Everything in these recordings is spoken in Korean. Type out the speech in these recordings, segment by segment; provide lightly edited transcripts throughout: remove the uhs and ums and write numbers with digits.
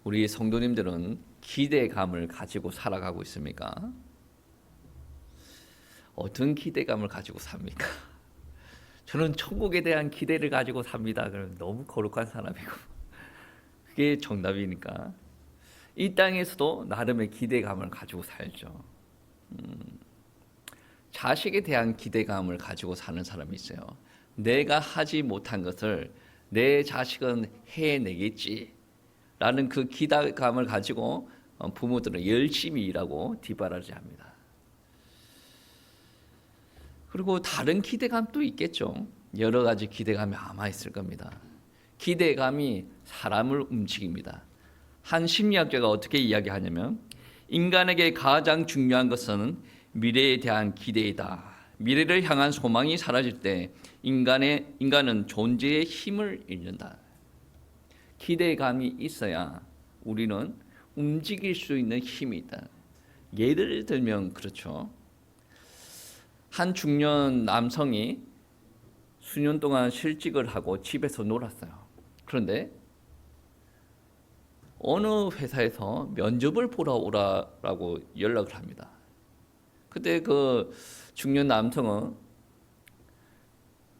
우리 성도님들은 기대감을 가지고 살아가고 있습니까? 어떤 기대감을 가지고 삽니까? 저는 천국에 대한 기대를 가지고 삽니다. 그럼 너무 거룩한 사람이고 그게 정답이니까 이 땅에서도 나름의 기대감을 가지고 살죠. 자식에 대한 기대감을 가지고 사는 사람이 있어요. 내가 하지 못한 것을 내 자식은 해내겠지 라는 그 기대감을 가지고 부모들은 열심히 일하고 뒷바라지합니다. 그리고 다른 기대감도 있겠죠. 여러 가지 기대감이 아마 있을 겁니다. 기대감이 사람을 움직입니다. 한 심리학자가 어떻게 이야기하냐면 인간에게 가장 중요한 것은 미래에 대한 기대이다. 미래를 향한 소망이 사라질 때 인간은 존재의 힘을 잃는다. 기대감이 있어야 우리는 움직일 수 있는 힘이 있다. 예를 들면 그렇죠. 한 중년 남성이 수년 동안 실직을 하고 집에서 놀았어요. 그런데 어느 회사에서 면접을 보러 오라고 연락을 합니다. 그때 그 중년 남성은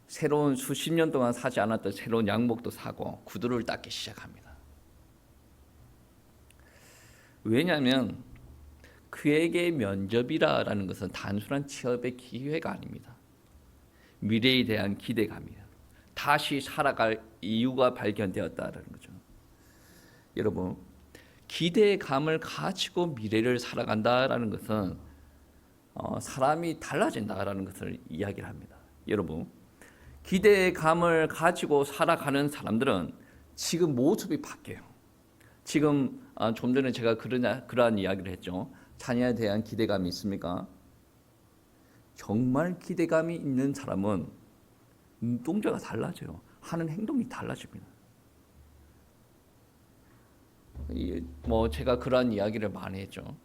새로운 수십 년 동안 사지 않았던 새로운 양복도 사고 구두를 닦기 시작합니다. 왜냐하면 그에게 면접이라는 것은 단순한 취업의 기회가 아닙니다. 미래에 대한 기대감이에요. 다시 살아갈 이유가 발견되었다는 거죠. 여러분, 기대감을 가지고 미래를 살아간다라는 것은 사람이 달라진다라는 것을 이야기를 합니다. 여러분, 기대감을 가지고 살아가는 사람들은 지금 모습이 바뀌어요. 지금 좀 전에 제가 그러한 이야기를 했죠. 자녀에 대한 기대감이 있습니까? 정말 기대감이 있는 사람은 눈동자가 달라져요. 하는 행동이 달라집니다. 제가 그러한 이야기를 많이 했죠.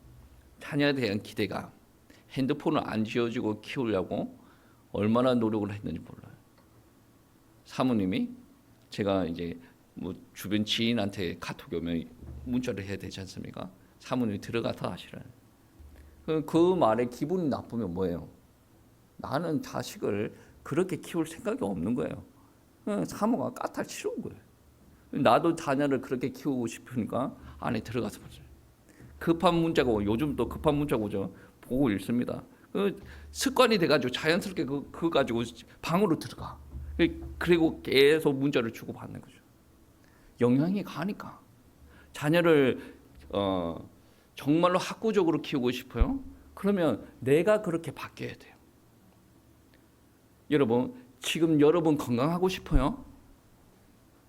자녀에 대한 기대감, 핸드폰을 안 쥐어주고 키우려고 얼마나 노력을 했는지 몰라요. 사모님이 제가 이제 주변 지인한테 카톡이 오면 문자를 해야 되지 않습니까? 사모님이 들어가서 하시라요. 그 말에 기분이 나쁘면 뭐예요? 나는 자식을 그렇게 키울 생각이 없는 거예요. 사모가 까탈 치러온 거예요. 나도 자녀를 그렇게 키우고 싶으니까 안에 들어가서 보죠. 급한 문자가 요즘 또 급한 문자가 오죠. 보고 읽습니다. 습관이 돼가지고 자연스럽게 그거 가지고 방으로 들어가. 그리고 계속 문자를 주고받는 거죠. 영향이 가니까. 자녀를 정말로 학구적으로 키우고 싶어요? 그러면 내가 그렇게 바뀌어야 돼요. 여러분, 지금 여러분 건강하고 싶어요?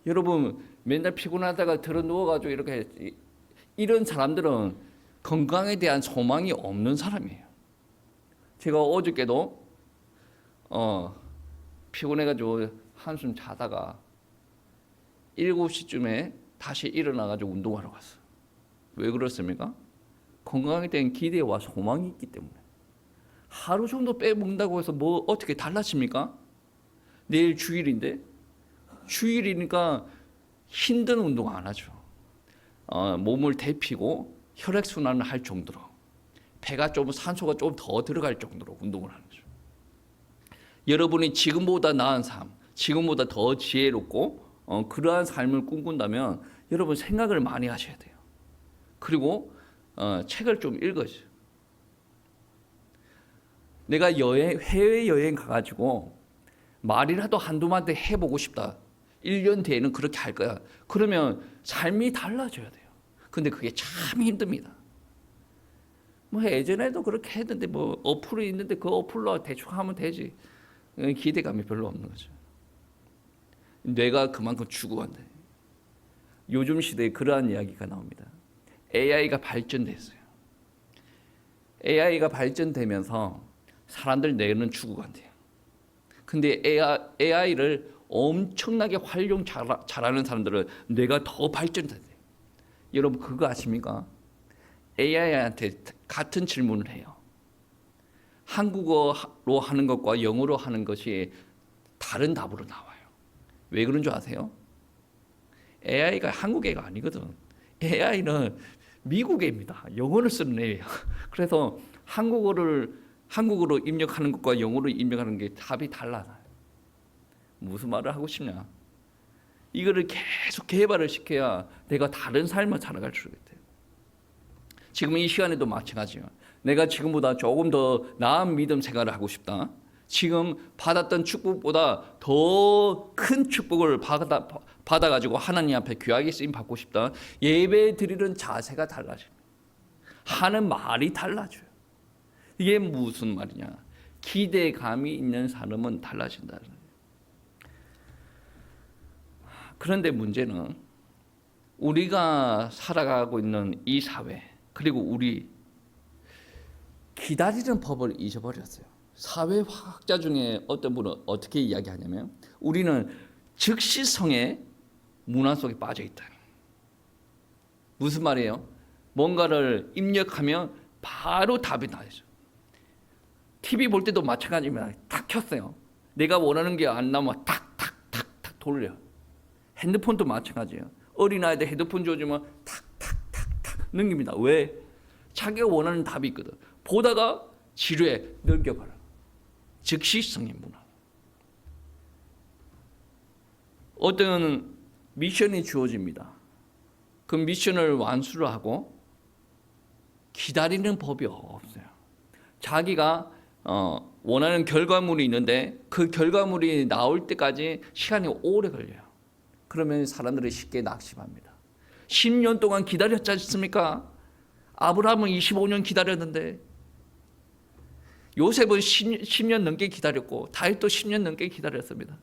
여러분 맨날 피곤하다가 들어 누워가지고 이렇게 이런 사람들은 건강에 대한 소망이 없는 사람이에요. 제가 어저께도 피곤해가지고 한숨 자다가 7시쯤에 다시 일어나가지고 운동하러 갔어요. 왜 그렇습니까? 건강에 대한 기대와 소망이 있기 때문에. 하루 정도 빼먹는다고 해서 어떻게 달라집니까? 내일 주일인데 주일이니까 힘든 운동 안 하죠. 몸을 데피고 혈액순환을 할 정도로 배가 좀 산소가 좀 더 들어갈 정도로 운동을 하는 거죠. 여러분이 지금보다 나은 삶, 지금보다 더 지혜롭고 그러한 삶을 꿈꾼다면 여러분 생각을 많이 하셔야 돼요. 그리고 책을 좀 읽어줘요. 내가 해외여행 가가지고 말이라도 한두 마디 해보고 싶다. 1년 뒤에는 그렇게 할 거야. 그러면 삶이 달라져야 돼요. 근데 그게 참 힘듭니다. 예전에도 그렇게 했는데 어플이 있는데 그 어플로 대충 하면 되지. 기대감이 별로 없는 거죠. 뇌가 그만큼 죽어간다. 요즘 시대에 그러한 이야기가 나옵니다. AI가 발전됐어요. AI가 발전되면서 사람들 뇌는 죽어간대요. 근데 AI를 엄청나게 활용 잘하는 사람들은 뇌가 더 발전된대요. 여러분 그거 아십니까? AI한테 같은 질문을 해요. 한국어로 하는 것과 영어로 하는 것이 다른 답으로 나와요. 왜 그런 줄 아세요? AI가 한국 애가 아니거든. AI는 미국애입니다. 영어를 쓰는 애예요. 그래서 한국어로 입력하는 것과 영어로 입력하는 게 답이 달라요. 무슨 말을 하고 싶냐? 이거를 계속 개발을 시켜야 내가 다른 삶을 살아갈 수 있대요. 지금 이 시간에도 마찬가지예요. 내가 지금보다 조금 더 나은 믿음 생활을 하고 싶다. 지금 받았던 축복보다 더 큰 축복을 받아가지고 하나님 앞에 귀하게 쓰임 받고 싶다. 예배 드리는 자세가 달라집니다. 하는 말이 달라져요. 이게 무슨 말이냐? 기대감이 있는 사람은 달라진다. 그런데 문제는 우리가 살아가고 있는 이 사회, 그리고 우리 기다리는 법을 잊어버렸어요. 사회화학자 중에 어떤 분은 어떻게 이야기하냐면 우리는 즉시성의 문화 속에 빠져 있다. 무슨 말이에요? 뭔가를 입력하면 바로 답이 나오죠. TV 볼 때도 마찬가지입니다. 탁 켰어요. 내가 원하는 게 안 나오면 탁탁탁탁 돌려. 핸드폰도 마찬가지예요. 어린아이들 핸드폰 줘주면 탁탁탁탁 넘깁니다. 왜? 자기가 원하는 답이 있거든. 보다가 지루해 넘겨봐라. 즉시성의 문화. 어떤 미션이 주어집니다. 그 미션을 완수를 하고 기다리는 법이 없어요. 자기가 원하는 결과물이 있는데 그 결과물이 나올 때까지 시간이 오래 걸려요. 그러면 사람들이 쉽게 낙심합니다. 10년 동안 기다렸지 않습니까? 아브라함은 25년 기다렸는데, 요셉은 10년 넘게 기다렸고 다윗도 10년 넘게 기다렸습니다.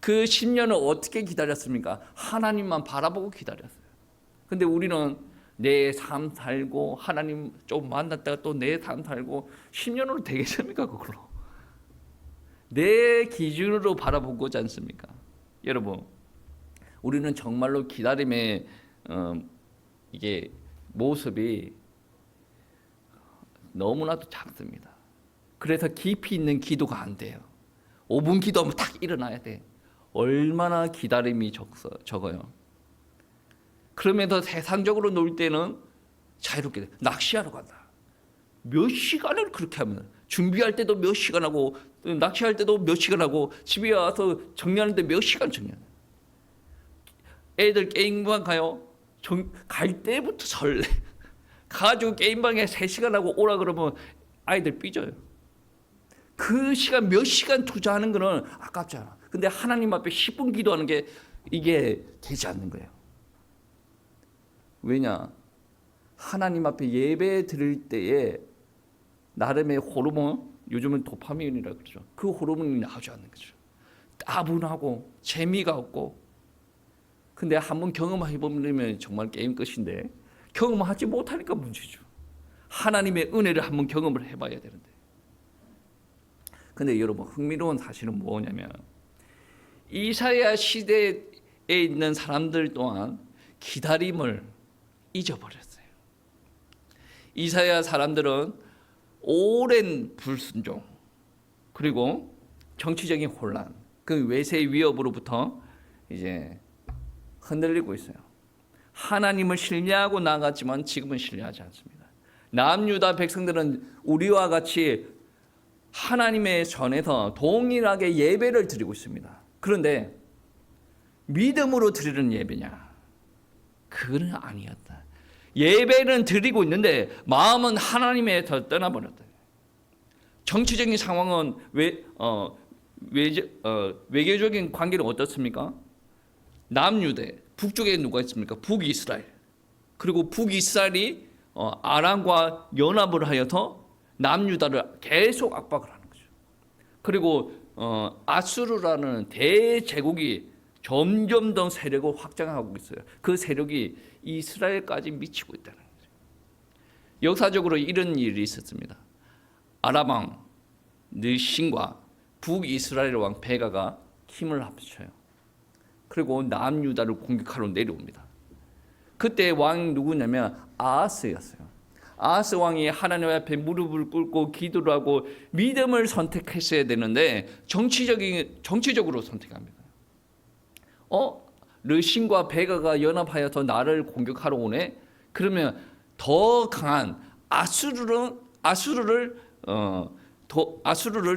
그 10년을 어떻게 기다렸습니까? 하나님만 바라보고 기다렸어요. 근데 우리는 내 삶 살고 하나님 좀 만났다가 또 내 삶 살고 10년으로 되겠습니까? 그걸로 내 기준으로 바라보고지 않습니까? 여러분, 우리는 정말로 기다림의 이게 모습이 너무나도 작습니다. 그래서 깊이 있는 기도가 안 돼요. 5분 기도하면 딱 일어나야 돼. 얼마나 기다림이 적어요. 그러면서 세상적으로 놀 때는 자유롭게 낚시하러 간다. 몇 시간을 그렇게 하면, 준비할 때도 몇 시간 하고 낚시할 때도 몇 시간 하고 집에 와서 정리하는데 몇 시간 정리하는. 애들 게임방 가요. 갈 때부터 설레. 가지고 게임방에 3시간 하고 오라 그러면 아이들 삐져요. 그 시간 몇 시간 투자하는 거는 아깝잖아. 근데 하나님 앞에 10분 기도하는 게 이게 되지 않는 거예요. 왜냐? 하나님 앞에 예배 드릴 때에 나름의 호르몬, 요즘은 도파민이라고 그러죠. 그 호르몬이 나오지 않는 거죠. 따분하고 재미가 없고. 근데 한번 경험해보면 정말 게임 끝인데 경험하지 못하니까 문제죠. 하나님의 은혜를 한번 경험을 해봐야 되는데. 근데 여러분, 흥미로운 사실은 뭐냐면 이사야 시대에 있는 사람들 또한 기다림을 잊어버렸어요. 이사야 사람들은 오랜 불순종, 그리고 정치적인 혼란, 그 외세의 위협으로부터 이제 흔들리고 있어요. 하나님을 신뢰하고 나갔지만 지금은 신뢰하지 않습니다. 남유다 백성들은 우리와 같이 하나님의 전에서 동일하게 예배를 드리고 있습니다. 그런데 믿음으로 드리는 예배냐? 그건 아니었다. 예배는 드리고 있는데 마음은 하나님에서 떠나버렸다. 정치적인 상황은 외교적인 관계는 어떻습니까? 남유대, 북쪽에 누가 있습니까? 북이스라엘. 그리고 북이스라엘이 아람과 연합을 하여서 남유다를 계속 압박을 하는 거죠. 그리고 아수르라는 대제국이 점점 더 세력을 확장하고 있어요. 그 세력이 이스라엘까지 미치고 있다는 거죠. 역사적으로 이런 일이 있었습니다. 아람 왕 느신과 북이스라엘 왕 베가가 힘을 합쳐요. 그리고 남유다를 공격하러 내려옵니다. 그때 왕이 누구냐면 아하스였어요. 아하스 왕이 하나님 앞에 무릎을 꿇고 기도를 하고 믿음을 선택했어야 되는데 정치적으로 선택합니다. 르신과 베가가 연합하여서 나를 공격하러 오네. 그러면 더 강한 아수르를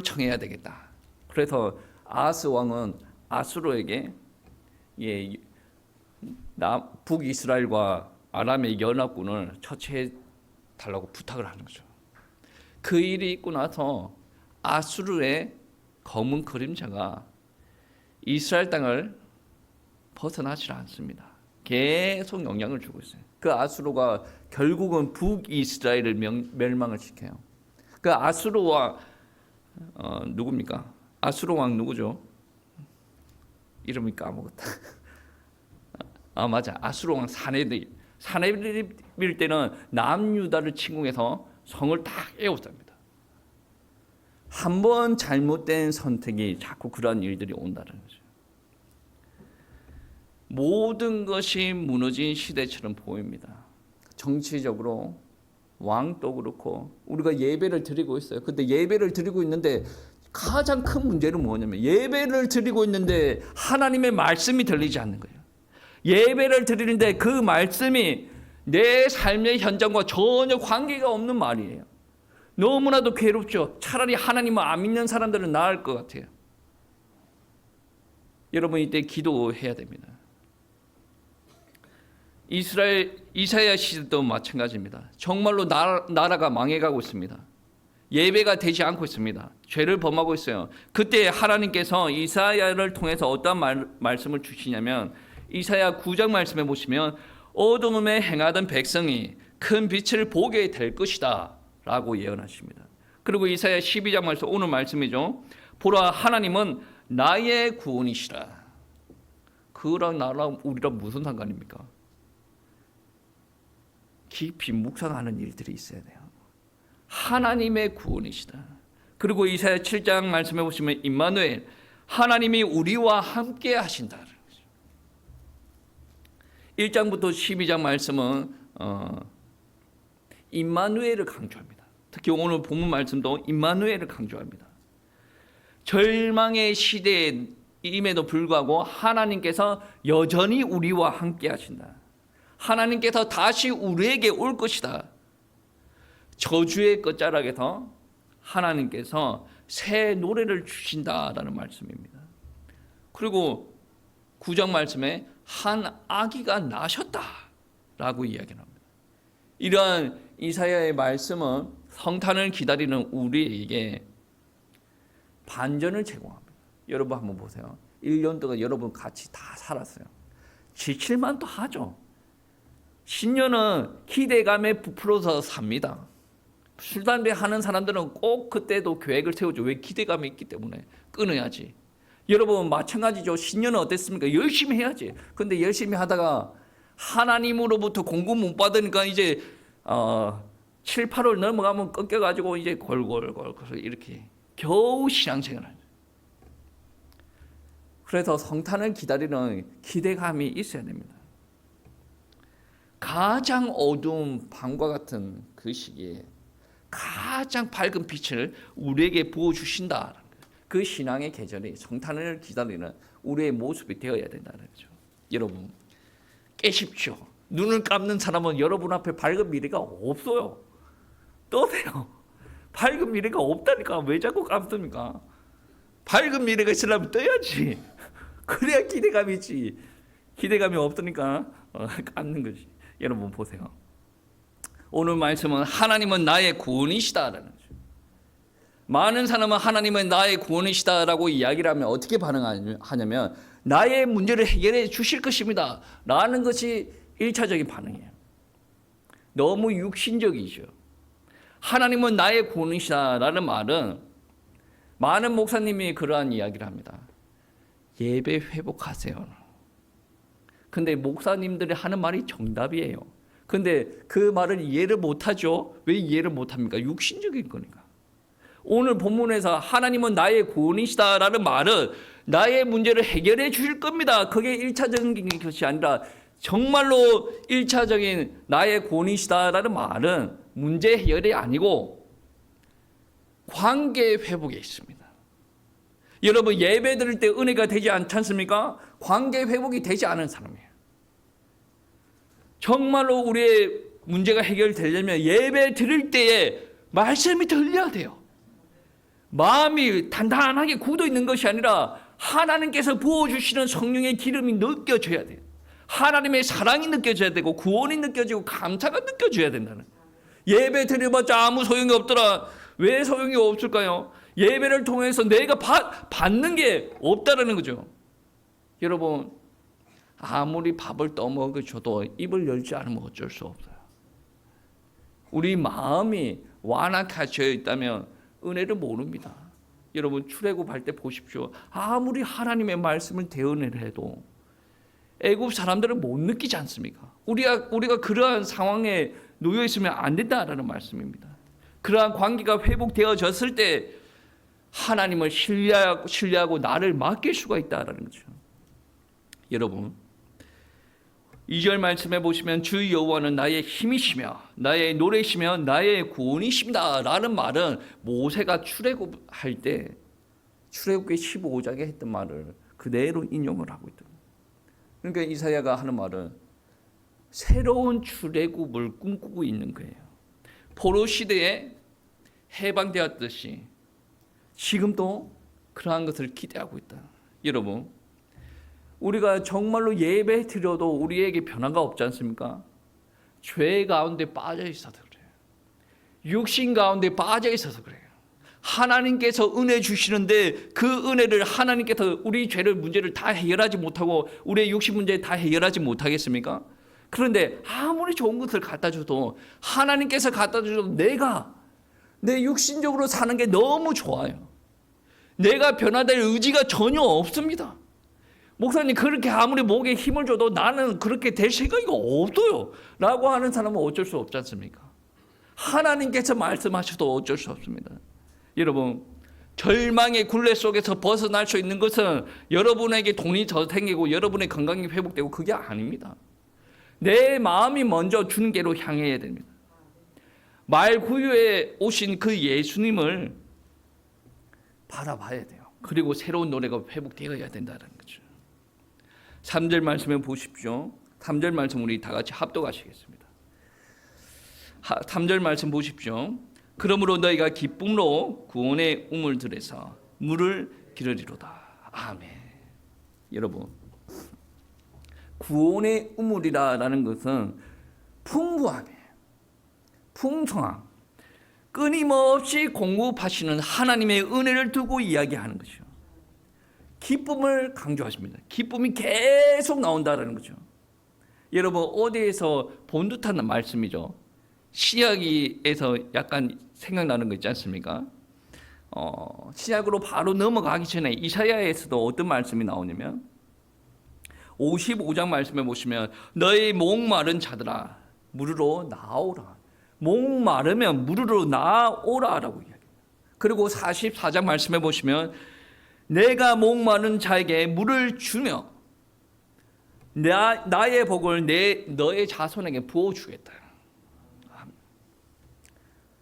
청해야 되겠다. 그래서 아하스 왕은 아수르에게 북이스라엘과 아람의 연합군을 처치해 달라고 부탁을 하는 거죠. 그 일이 있고 나서 아수르의 검은 그림자가 이스라엘 땅을 벗어나지 않습니다. 계속 영향을 주고 있어요. 그 아수르가 결국은 북이스라엘을 멸망을 시켜요. 그 아수르와 누굽니까? 아수르 왕 누구죠? 이름이 까먹었다. 아 맞아, 아수르 왕 사네립. 사네립일 때는 남유다를 침공해서 성을 다 깨웠답니다. 한번 잘못된 선택이 자꾸 그러한 일들이 온다는 거죠. 모든 것이 무너진 시대처럼 보입니다. 정치적으로 왕도 그렇고 우리가 예배를 드리고 있어요. 근데 예배를 드리고 있는데 가장 큰 문제는 뭐냐면 예배를 드리고 있는데 하나님의 말씀이 들리지 않는 거예요. 예배를 드리는데 그 말씀이 내 삶의 현장과 전혀 관계가 없는 말이에요. 너무나도 괴롭죠. 차라리 하나님을 안 믿는 사람들은 나을 것 같아요. 여러분 이때 기도해야 됩니다. 이사야 시대도 마찬가지입니다. 정말로 나라가 망해가고 있습니다. 예배가 되지 않고 있습니다. 죄를 범하고 있어요. 그때 하나님께서 이사야를 통해서 어떤 말씀을 주시냐면 이사야 9장 말씀에 보시면 어둠에 행하던 백성이 큰 빛을 보게 될 것이다 라고 예언하십니다. 그리고 이사야 12장 말씀, 오늘 말씀이죠. 보라 하나님은 나의 구원이시라. 그랑 나랑 우리랑 무슨 상관입니까? 깊이 묵상하는 일들이 있어야 돼요. 하나님의 구원이시다. 그리고 이사야 7장 말씀해 보시면 임마누엘, 하나님이 우리와 함께 하신다. 1장부터 12장 말씀은 임마누엘을 강조합니다. 특히 오늘 본문 말씀도 임마누엘을 강조합니다. 절망의 시대임에도 불구하고 하나님께서 여전히 우리와 함께 하신다. 하나님께서 다시 우리에게 올 것이다. 저주의 끝자락에서 하나님께서 새 노래를 주신다라는 말씀입니다. 그리고 9장 말씀에 한 아기가 나셨다라고 이야기합니다. 이러한 이사야의 말씀은 성탄을 기다리는 우리에게 반전을 제공합니다. 여러분 한번 보세요. 1년 동안 여러분 같이 다 살았어요. 지칠만도 하죠. 신년은 기대감에 부풀어서 삽니다. 술 담배 하는 사람들은 꼭 그때도 계획을 세우죠. 왜? 기대감이 있기 때문에 끊어야지. 여러분 마찬가지죠. 신년은 어땠습니까? 열심히 해야지. 근데 열심히 하다가 하나님으로부터 공급 못 받으니까 이제 7, 8월 넘어가면 꺾여가지고 이제 골골골 이렇게 겨우 신앙생활을. 그래서 성탄을 기다리는 기대감이 있어야 됩니다. 가장 어두운 밤과 같은 그 시기에 가장 밝은 빛을 우리에게 부어주신다. 그 신앙의 계절이 성탄을 기다리는 우리의 모습이 되어야 된다는 거죠. 여러분 깨십시오. 눈을 감는 사람은 여러분 앞에 밝은 미래가 없어요. 떠세요. 밝은 미래가 없다니까 왜 자꾸 감습니까? 밝은 미래가 있으려면 떠야지. 그래야 기대감이 있지. 기대감이 없으니까 감는 거지. 여러분 보세요. 오늘 말씀은 하나님은 나의 구원이시다라는 거죠. 많은 사람은 하나님은 나의 구원이시다라고 이야기를 하면 어떻게 반응하냐면 나의 문제를 해결해 주실 것입니다 라는 것이 1차적인 반응이에요. 너무 육신적이죠. 하나님은 나의 구원이시다라는 말은 많은 목사님이 그러한 이야기를 합니다. 예배 회복하세요. 근데 목사님들이 하는 말이 정답이에요. 근데 그 말을 이해를 못하죠. 왜 이해를 못합니까? 육신적인 거니까. 오늘 본문에서 하나님은 나의 구원이시다라는 말은 나의 문제를 해결해 주실 겁니다. 그게 1차적인 것이 아니라 정말로 1차적인 나의 구원이시다라는 말은 문제 해결이 아니고 관계 회복에 있습니다. 여러분 예배 드릴 때 은혜가 되지 않지 않습니까? 관계 회복이 되지 않은 사람이에요. 정말로 우리의 문제가 해결되려면 예배 드릴 때에 말씀이 들려야 돼요. 마음이 단단하게 굳어 있는 것이 아니라 하나님께서 부어주시는 성령의 기름이 느껴져야 돼요. 하나님의 사랑이 느껴져야 되고 구원이 느껴지고 감사가 느껴져야 된다는. 예배 드려봤자 아무 소용이 없더라. 왜 소용이 없을까요? 예배를 통해서 내가 받는 게 없다라는 거죠. 여러분 아무리 밥을 떠먹여줘도 입을 열지 않으면 어쩔 수 없어요. 우리 마음이 완악해져 있다면 은혜를 모릅니다. 여러분 출애굽할 때 보십시오. 아무리 하나님의 말씀을 대언을 해도 애굽 사람들은 못 느끼지 않습니까? 우리가 그러한 상황에 놓여 있으면 안 된다라는 말씀입니다. 그러한 관계가 회복되어졌을 때 하나님을 신뢰하고 나를 맡길 수가 있다라는 거죠. 여러분 2절 말씀해 보시면 주 여호와는 나의 힘이시며 나의 노래시며 나의 구원이십니다 라는 말은 모세가 출애굽할 때 출애굽기 15장에 했던 말을 그대로 인용을 하고 있더라고요. 그러니까 이사야가 하는 말은 새로운 출애굽을 꿈꾸고 있는 거예요. 포로 시대에 해방되었듯이 지금도 그러한 것을 기대하고 있다. 여러분 우리가 정말로 예배 드려도 우리에게 변화가 없지 않습니까? 죄 가운데 빠져 있어서 그래요. 육신 가운데 빠져 있어서 그래요. 하나님께서 은혜 주시는데 그 은혜를 하나님께서 우리 죄를 문제를 다 해결하지 못하고 우리의 육신 문제 다 해결하지 못하겠습니까? 그런데 아무리 좋은 것을 갖다 줘도 하나님께서 갖다 줘도 내가 내 육신적으로 사는 게 너무 좋아요. 내가 변화될 의지가 전혀 없습니다. 목사님 그렇게 아무리 목에 힘을 줘도 나는 그렇게 될 생각이 없어요 라고 하는 사람은 어쩔 수 없지 않습니까? 하나님께서 말씀하셔도 어쩔 수 없습니다. 여러분 절망의 굴레 속에서 벗어날 수 있는 것은 여러분에게 돈이 더 생기고 여러분의 건강이 회복되고 그게 아닙니다. 내 마음이 먼저 주는 게로 향해야 됩니다. 말구유에 오신 그 예수님을 바라봐야 돼요. 그리고 새로운 노래가 회복되어야 된다는 거죠. 3절 말씀에 보십시오. 3절 말씀 우리 다 같이 합독하시겠습니다. 3절 말씀 보십시오. 그러므로 너희가 기쁨으로 구원의 우물들에서 물을 기르리로다. 아멘. 여러분 구원의 우물이라는 것은 풍부하게 풍성함 끊임없이 공급하시는 하나님의 은혜를 두고 이야기하는 것이죠. 기쁨을 강조하십니다. 기쁨이 계속 나온다는 거죠. 여러분 어디에서 본 듯한 말씀이죠. 신약에서 약간 생각나는 거 있지 않습니까? 신약으로 바로 넘어가기 전에 이사야에서도 어떤 말씀이 나오냐면 55장 말씀에 보시면 너희 목마른 자들아 물으로 나오라. 목마르면 물으로 나오라라고 이야기해요. 그리고 44장 말씀에 보시면 내가 목마른 자에게 물을 주며 나의 복을 너의 자손에게 부어주겠다.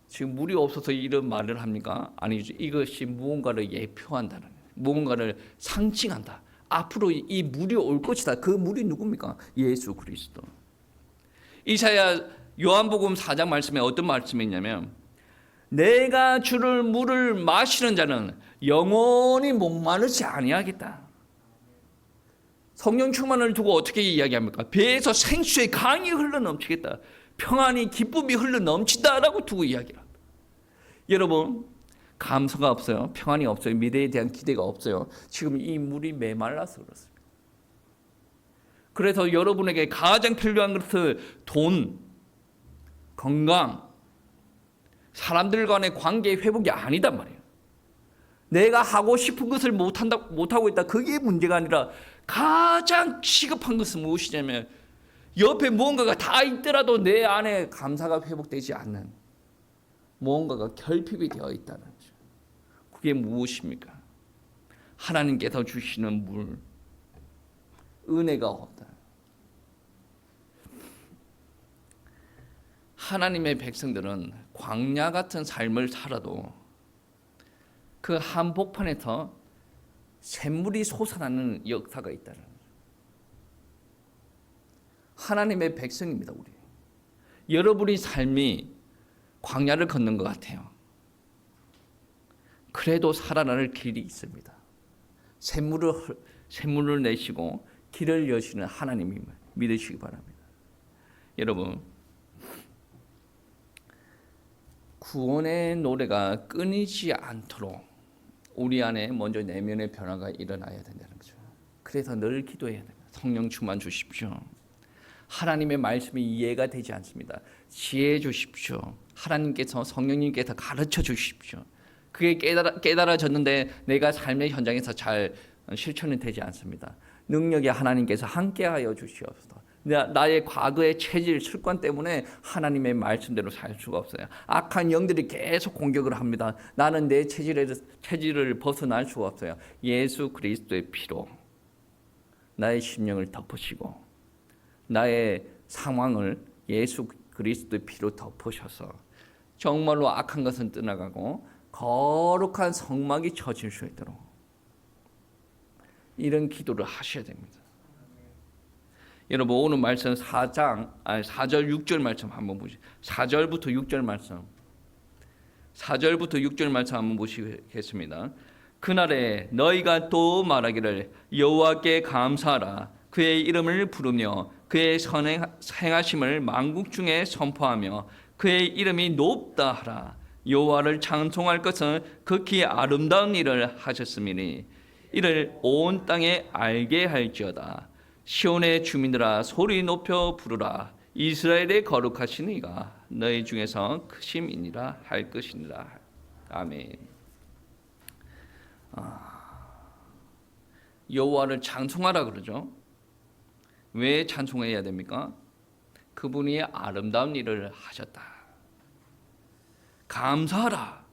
지금 물이 없어서 이런 말을 합니까? 아니죠. 이것이 무언가를 예표한다는, 무언가를 상징한다. 앞으로 이 물이 올 것이다. 그 물이 누굽니까? 예수 그리스도. 이사야 요한복음 4장 말씀에 어떤 말씀이 있냐면 내가 주를 물을 마시는 자는 영원히 목마르지 아니하겠다. 성령 충만을 두고 어떻게 이야기합니까? 배에서 생수의 강이 흘러넘치겠다. 평안이 기쁨이 흘러넘친다라고 두고 이야기합니다. 여러분 감사가 없어요. 평안이 없어요. 미래에 대한 기대가 없어요. 지금 이 물이 메말라서 그렇습니다. 그래서 여러분에게 가장 필요한 것은 돈, 건강, 사람들 간의 관계 회복이 아니단 말이에요. 내가 하고 싶은 것을 못하고 있다. 그게 문제가 아니라 가장 시급한 것은 무엇이냐면 옆에 무언가가 다 있더라도 내 안에 감사가 회복되지 않는 무언가가 결핍이 되어 있다는 거죠. 그게 무엇입니까? 하나님께서 주시는 물, 은혜가 없다. 하나님의 백성들은 광야 같은 삶을 살아도 그 한복판에서 샘물이 솟아나는 역사가 있다는 거죠. 하나님의 백성입니다. 우리. 여러분의 삶이 광야를 걷는 것 같아요. 그래도 살아날 길이 있습니다. 샘물을 내시고 길을 여시는 하나님임을 믿으시기 바랍니다. 여러분, 구원의 노래가 끊이지 않도록 우리 안에 먼저 내면의 변화가 일어나야 된다는 거죠. 그래서 늘 기도해야 됩니다. 성령 충만 주십시오. 하나님의 말씀이 이해가 되지 않습니다. 지혜해 주십시오. 하나님께서 성령님께서 가르쳐 주십시오. 그게 깨달아졌는데 내가 삶의 현장에서 잘 실천이 되지 않습니다. 능력이 하나님께서 함께하여 주시옵소서. 나의 과거의 체질, 습관 때문에 하나님의 말씀대로 살 수가 없어요. 악한 영들이 계속 공격을 합니다. 나는 내 체질을 벗어날 수가 없어요. 예수 그리스도의 피로 나의 심령을 덮으시고 나의 상황을 예수 그리스도의 피로 덮으셔서 정말로 악한 것은 떠나가고 거룩한 성막이 쳐질 수 있도록 이런 기도를 하셔야 됩니다. 여러분, 오늘 말씀 4절 6절 말씀 한번 보시죠. 4절부터 6절 말씀. 4절부터 6절 말씀 한번 보시겠습니다. 그날에 너희가 또 말하기를 여호와께 감사하라. 그의 이름을 부르며 그의 행하심을 만국 중에 선포하며 그의 이름이 높다 하라. 여호와를 찬송할 것은 극히 아름다운 일을 하셨음이니 이를 온 땅에 알게 할지어다. 시온의 주민들아 소리 높여 부르라. 이스라엘의 거룩하신 이가 너희 중에서 크심이니라 할 것이니라. 아멘. 여호와를 찬송하라 그러죠. 왜 찬송해야 됩니까? 그분이 아름다운 일을 하셨다. 감사하라.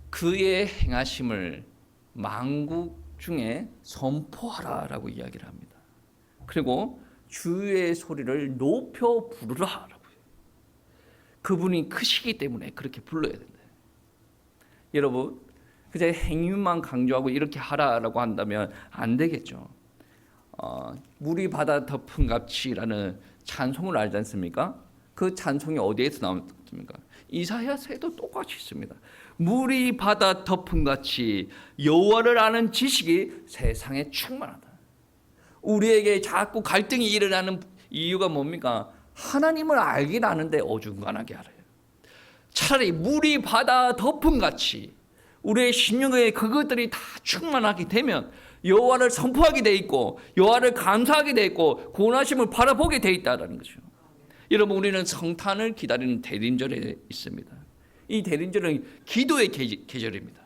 그의 행하심을 만국 중에 선포하라라고 이야기를 합니다. 그리고 주의 소리를 높여 부르라라고. 그분이 크시기 때문에 그렇게 불러야 된다. 여러분, 그저 행위만 강조하고 이렇게 하라라고 한다면 안 되겠죠. 물이 바다 덮은 같이라는 찬송을 알지 않습니까? 그 찬송이 어디에서 나왔습니까? 이사야서에도 똑같이 있습니다. 물이 바다 덮은 같이 여호와를 아는 지식이 세상에 충만하다. 우리에게 자꾸 갈등이 일어나는 이유가 뭡니까? 하나님을 알긴 아는데 어중간하게 알아요. 차라리 물이 바다 덮은 같이 우리의 심령에 그것들이 다 충만하게 되면 여호와를 선포하게 돼 있고 여호와를 감사하게 돼 있고 구원하심을 바라보게 돼 있다는 거죠. 여러분, 우리는 성탄을 기다리는 대림절에 있습니다. 이 대림절은 기도의 계절입니다.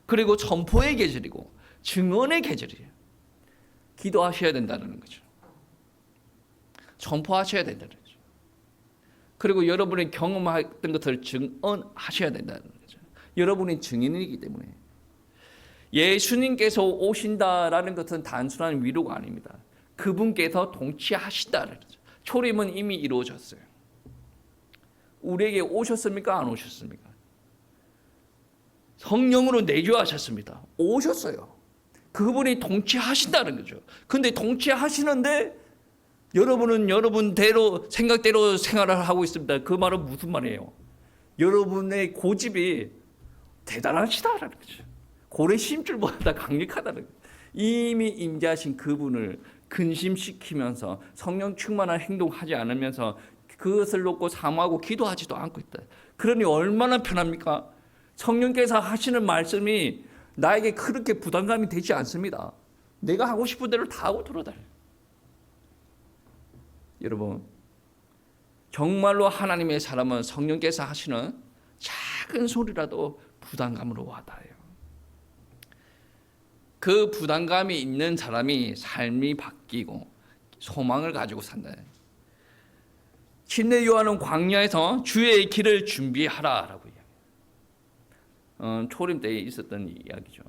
그리고 선포의 계절이고 증언의 계절이에요. 기도하셔야 된다는 거죠. 선포하셔야 된다는 거죠. 그리고 여러분이 경험했던 것을 증언하셔야 된다는 거죠. 여러분이 증인이기 때문에. 예수님께서 오신다라는 것은 단순한 위로가 아닙니다. 그분께서 통치하신다는 거죠. 초림은 이미 이루어졌어요. 우리에게 오셨습니까? 안 오셨습니까? 성령으로 내주하셨습니다. 오셨어요. 그분이 통치하신다는 거죠. 근데 통치하시는데 여러분은 여러분대로 생각대로 생활을 하고 있습니다. 그 말은 무슨 말이에요? 여러분의 고집이 대단하시다라는 거죠. 고래 심줄보다 강력하다는 거죠. 이미 임재하신 그분을 근심시키면서 성령 충만한 행동하지 않으면서 그것을 놓고 사모하고 기도하지도 않고 있다. 그러니 얼마나 편합니까? 성령께서 하시는 말씀이 나에게 그렇게 부담감이 되지 않습니다. 내가 하고 싶은 대로 다 하고 돌아다녀요. 여러분, 정말로 하나님의 사람은 성령께서 하시는 작은 소리라도 부담감으로 와닿아요. 그 부담감이 있는 사람이 삶이 바뀌고 소망을 가지고 산다. 침례 요한은 광야에서 주의 길을 준비하라라고 이야기해요. 초림 때에 있었던 이야기죠.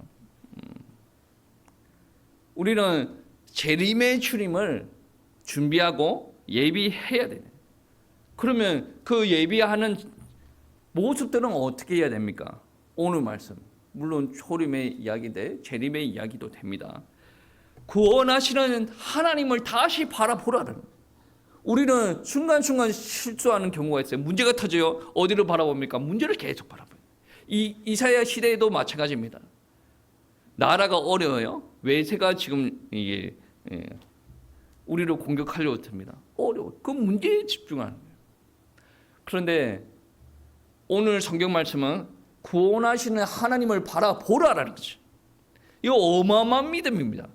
우리는 재림의 주님을 준비하고 예비해야 돼요. 그러면 그 예비하는 모습들은 어떻게 해야 됩니까? 오늘 말씀 물론 초림의 이야기인데 재림의 이야기도 됩니다. 구원하시는 하나님을 다시 바라보라는. 우리는 순간순간 실수하는 경우가 있어요. 문제가 터져요. 어디로 바라봅니까? 문제를 계속 바라봐요. 이 이사야 시대에도 마찬가지입니다. 나라가 어려워요. 외세가 지금 이게 우리를 공격하려고 듭니다. 어려워. 그 문제에 집중하는 거예요. 그런데 오늘 성경 말씀은 구원하시는 하나님을 바라보라라는 거죠. 이거 어마어마한 믿음입니다.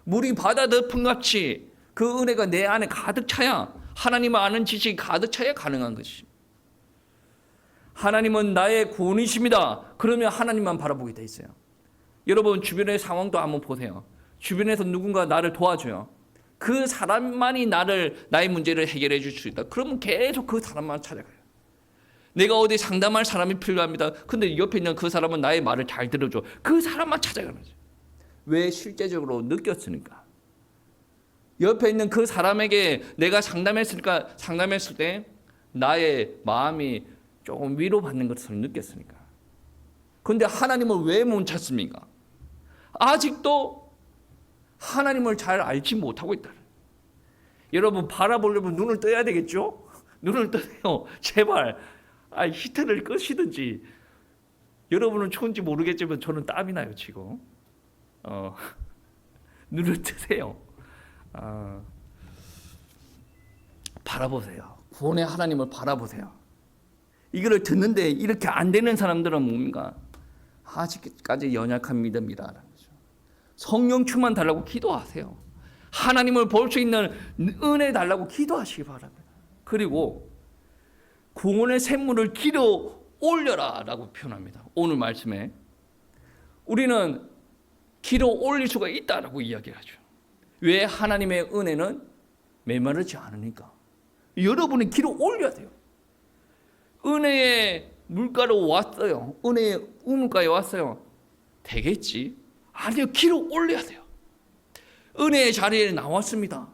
물이 바다 덮은 같이 그 은혜가 내 안에 가득 차야, 하나님을 아는 지식이 가득 차야 가능한 것이죠. 하나님은 나의 구원이십니다. 그러면 하나님만 바라보게 돼 있어요. 여러분 주변의 상황도 한번 보세요. 주변에서 누군가 나를 도와줘요. 그 사람만이 나의 문제를 해결해 줄 수 있다. 그러면 계속 그 사람만 찾아가요. 내가 어디 상담할 사람이 필요합니다. 근데 옆에 있는 그 사람은 나의 말을 잘 들어줘. 그 사람만 찾아가는 거죠. 왜? 실제적으로 느꼈으니까. 옆에 있는 그 사람에게 내가 상담했을 때 나의 마음이 조금 위로받는 것을 느꼈으니까. 그런데 하나님을 왜 못 찾습니까? 아직도 하나님을 잘 알지 못하고 있다. 여러분 바라보려면 눈을 떠야 되겠죠? 눈을 떠세요. 제발. 히터를 끄시든지. 여러분은 추운지 모르겠지만 저는 땀이 나요 지금. 눈을 뜨세요. 바라보세요. 구원의 하나님을 바라보세요. 이거를 듣는데 이렇게 안 되는 사람들은 뭡니까? 아직까지 연약한 믿음이라는 거죠. 성령 충만 달라고 기도하세요. 하나님을 볼 수 있는 은혜 달라고 기도하시기 바랍니다. 그리고 구원의 샘물을 길어 올려라 라고 표현합니다. 오늘 말씀에 우리는 길어 올릴 수가 있다라고 이야기하죠. 왜? 하나님의 은혜는 메마르지 않으니까. 여러분이 길어 올려야 돼요. 은혜의 물가로 왔어요. 은혜의 우물가에 왔어요. 되겠지? 아니요. 길어 올려야 돼요. 은혜의 자리에 나왔습니다.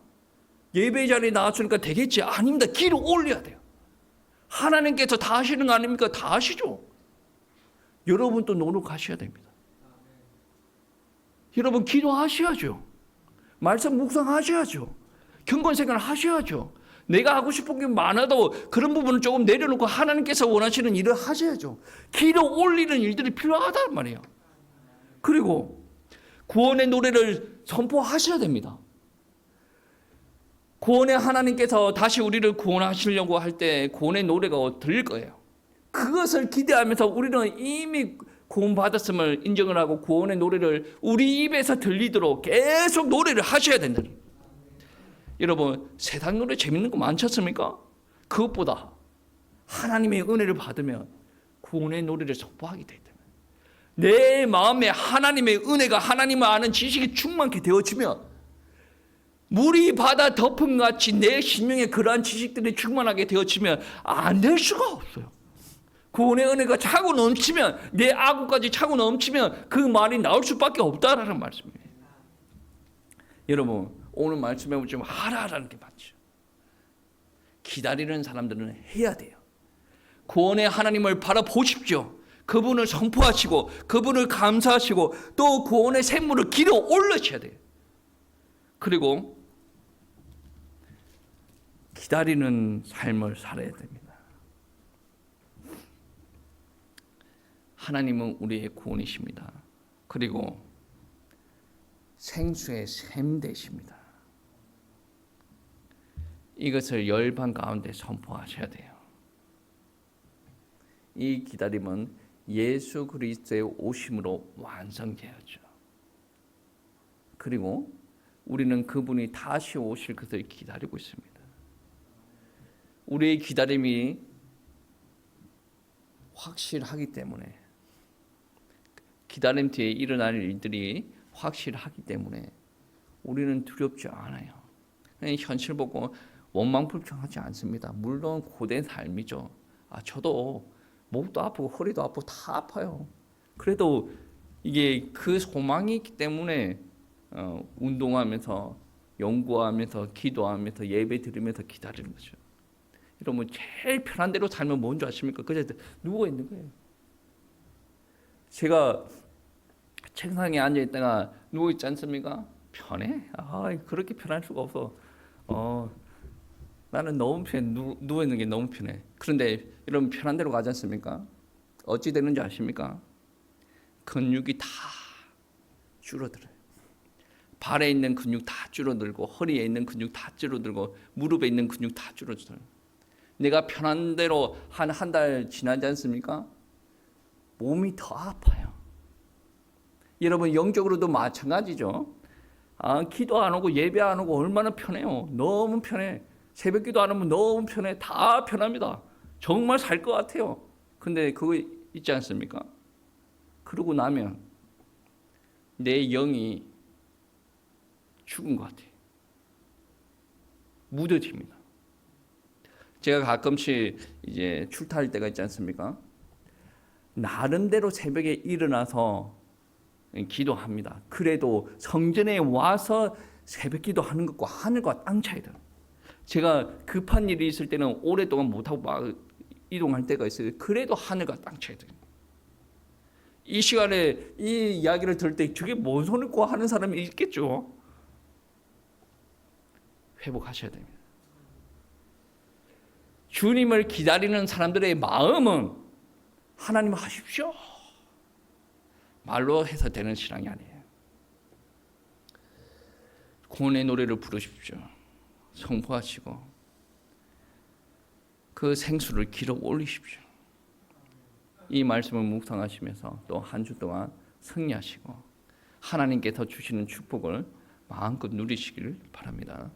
예배 자리에 나왔으니까 되겠지? 아닙니다. 길어 올려야 돼요. 하나님께서 다 하시는 거 아닙니까? 다 하시죠. 여러분도 노력하셔야 됩니다. 여러분 기도하셔야죠. 말씀 묵상하셔야죠. 경건생활 하셔야죠. 내가 하고 싶은 게 많아도 그런 부분을 조금 내려놓고 하나님께서 원하시는 일을 하셔야죠. 길어 올리는 일들이 필요하단 말이에요. 그리고 구원의 노래를 선포하셔야 됩니다. 구원의 하나님께서 다시 우리를 구원하시려고 할 때 구원의 노래가 들릴 거예요. 그것을 기대하면서 우리는 이미 구원받았음을 인정을 하고 구원의 노래를 우리 입에서 들리도록 계속 노래를 하셔야 된다. 여러분 세상 노래 재밌는 거 많지 않습니까? 그것보다 하나님의 은혜를 받으면 구원의 노래를 선포하게 되다. 내 마음에 하나님의 은혜가 하나님을 아는 지식이 충만케 되어지면 물이 바다 덮음 같이 내 심령에 그러한 지식들이 충만하게 되어지면 안 될 수가 없어요. 구원의 은혜가 차고 넘치면 내 아구까지 차고 넘치면 그 말이 나올 수밖에 없다라는 말씀이에요. 여러분 오늘 말씀에 보시면 하라라는 게 맞죠. 기다리는 사람들은 해야 돼요. 구원의 하나님을 바라보십시오. 그분을 선포하시고 그분을 감사하시고 또 구원의 샘물을 길어 올리셔야 돼요. 그리고 기다리는 삶을 살아야 됩니다. 하나님은 우리의 구원이십니다. 그리고 생수의 샘 되십니다. 이것을 열방 가운데 선포하셔야 돼요. 이 기다림은 예수 그리스도의 오심으로 완성되었죠. 그리고 우리는 그분이 다시 오실 것을 기다리고 있습니다. 우리의 기다림이 확실하기 때문에 기다림 뒤에 일어날 일들이 확실하기 때문에 우리는 두렵지 않아요. 현실 보고 원망불평하지 않습니다. 물론 고된 삶이죠. 저도 목도 아프고 허리도 아프고 다 아파요. 그래도 이게 그 소망이 있기 때문에 운동하면서 연구하면서 기도하면서 예배 드리면서 기다리는 거죠. 여러분 제일 편한 대로 살면 뭔지 아십니까? 그냥 누워 있는 거예요. 제가 책상에 앉아 있다가 누워 있지 않습니까? 편해? 그렇게 편할 수가 없어. 나는 너무 편해. 누워 있는 게 너무 편해. 그런데 여러분 편한 대로 가지 않습니까? 어찌 되는지 아십니까? 근육이 다 줄어들어요. 발에 있는 근육 다 줄어들고 허리에 있는 근육 다 줄어들고 무릎에 있는 근육 다 줄어들어요. 내가 편한 대로 한 달 지나지 않습니까? 몸이 더 아파요. 여러분 영적으로도 마찬가지죠. 기도 안 오고 예배 안 오고 얼마나 편해요. 너무 편해. 새벽 기도 안 하면 너무 편해. 다 편합니다. 정말 살 것 같아요. 근데 그거 있지 않습니까? 그러고 나면 내 영이 죽은 것 같아요. 무뎌집니다. 제가 가끔씩 이제 출타할 때가 있지 않습니까? 나름대로 새벽에 일어나서 기도합니다. 그래도 성전에 와서 새벽 기도하는 것과 하늘과 땅 차이다. 제가 급한 일이 있을 때는 오랫동안 못하고 막 이동할 때가 있어요. 그래도 하늘과 땅 차이다. 이 시간에 이 이야기를 들을 때 저게 뭔 소리고 하는 사람이 있겠죠. 회복하셔야 됩니다. 주님을 기다리는 사람들의 마음은 하나님 하십시오. 말로 해서 되는 신앙이 아니에요. 구원의 노래를 부르십시오. 선포하시고 그 생수를 기록 올리십시오. 이 말씀을 묵상하시면서 또 한 주 동안 승리하시고 하나님께서 주시는 축복을 마음껏 누리시기를 바랍니다.